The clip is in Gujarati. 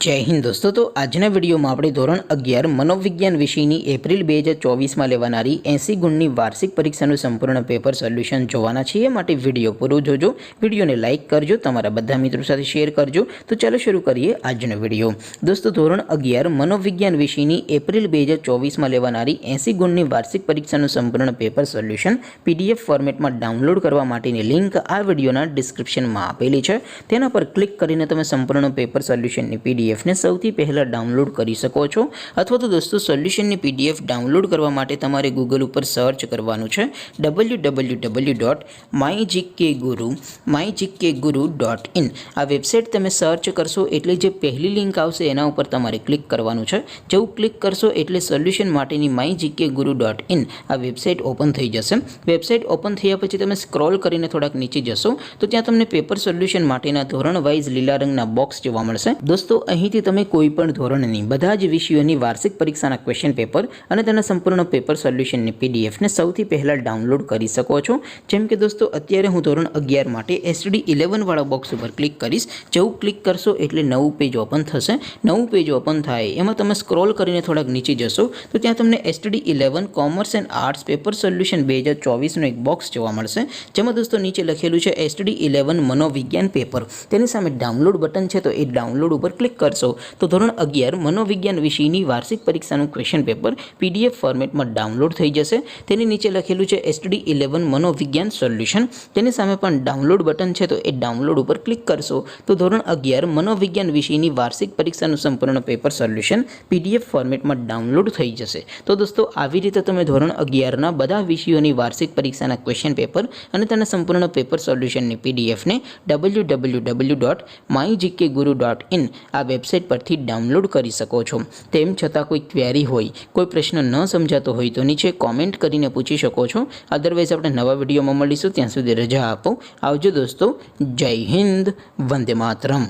जय हिंद दोस्तों। तो आजना वीडियो में આપણે ધોરણ 11 મનોવિજ્ઞાન વિષયની એપ્રિલ 2024 માં લેવાનારી 80 ગુણની વાર્ષિક પરીક્ષાનું સંપૂર્ણ પેપર સોલ્યુશન જોવાના છીએ। માટે વિડિયો પૂરો જોજો, વિડિયોને લાઈક કરજો, તમારા બધા મિત્રો સાથે શેર કરજો। તો ચાલો શરૂ કરીએ આજનો વિડિયો। દોસ્તો ધોરણ 11 મનોવિજ્ઞાન વિષયની એપ્રિલ 2024 માં લેવાનારી 80 ગુણની વાર્ષિક પરીક્ષાનું સંપૂર્ણ પેપર સોલ્યુશન PDF ફોર્મેટમાં ડાઉનલોડ કરવા માટેની લિંક આ વિડિયોના ડિસ્ક્રિપ્શનમાં આપેલી છે। તેના પર ક્લિક કરીને તમે સંપૂર્ણ પેપર સોલ્યુશનની PDF ने સૌથી પહેલા ડાઉનલોડ કરી શકો છો। અથવા તો દોસ્તો સોલ્યુશનની PDF ડાઉનલોડ કરવા માટે તમારે ગૂગલ ઉપર સર્ચ કરવાનું છે www.mygkguru.in। આ વેબસાઇટ તમે સર્ચ કરશો એટલે જે પહેલી લિંક આવશે એના ઉપર તમારે ક્લિક કરવાનું છે। જેવું ક્લિક કરશો એટલે સોલ્યુશન માટેની mygkguru.in આ વેબસાઇટ ઓપન થઈ જશે। વેબસાઇટ ઓપન થયા પછી તમે સ્ક્રોલ કરીને થોડાક નીચે જશો તો ત્યાં તમને પેપર સોલ્યુશન માટેના ધોરણ વાઇઝ લીલા રંગના બોક્સ જોવા મળશે। દોસ્તો અહીંથી તમે કોઈપણ ધોરણની બધા જ વિષયોની વાર્ષિક પરીક્ષાના ક્વેશ્ચન પેપર અને તેના સંપૂર્ણ પેપર સોલ્યુશનની PDF ને સૌથી પહેલા ડાઉનલોડ કરી શકો છો। જેમ કે દોસ્તો અત્યારે હું ધોરણ 11 માટે STD11 વાળા બોક્સ ઉપર ક્લિક કરીશ। જેવું ક્લિક કરશો એટલે નવું પેજ ઓપન થશે। નવું પેજ ઓપન થાય એમાં તમે સ્ક્રોલ કરીને થોડાક નીચે જશો તો ત્યાં તમને STD11 commerce and arts paper solution 2024 નો એક બોક્સ જોવા મળશે। જેમાં દોસ્તો નીચે લખેલું છે STD11 મનોવિજ્ઞાન પેપર। તેની સામે ડાઉનલોડ બટન છે તો એ ડાઉનલોડ ઉપર ક્લિક કરશો तो ધોરણ 11 મનોવિજ્ઞાન વિષયની વાર્ષિક પરીક્ષાનું ક્વેશ્ચન પેપર PDF ફોર્મેટમાં ડાઉનલોડ થઈ જશે। તેની નીચે લખેલું છે STD11 મનોવિજ્ઞાન સોલ્યુશન। તેની સામે પણ ડાઉનલોડ બટન છે તો એ ડાઉનલોડ ઉપર ક્લિક કરશો તો ધોરણ 11 મનોવિજ્ઞાન વિષયની વાર્ષિક પરીક્ષાનું સંપૂર્ણ પેપર સોલ્યુશન PDF ફોર્મેટમાં ડાઉનલોડ થઈ જશે। તો દોસ્તો આવી રીતે તમે ધોરણ 11ના બધા વિષયોની વાર્ષિક પરીક્ષાના ક્વેશ્ચન પેપર અને તેના સંપૂર્ણ પેપર સોલ્યુશનની PDF ને www.mygkguru.in આ વેબસાઇટ પરથી ડાઉનલોડ કરી શકો છો। તેમ છતાં કોઈ ક્વેરી હોય, કોઈ પ્રશ્ન ન સમજાતો હોય તો નીચે કોમેન્ટ કરીને પૂછી શકો છો। અધરવાઇઝ આપણે નવા વિડીયોમાં મળીશું, ત્યાં સુધી રજા આપો। આવજો દોસ્તો। જય હિન્દ, વંદે માતરમ।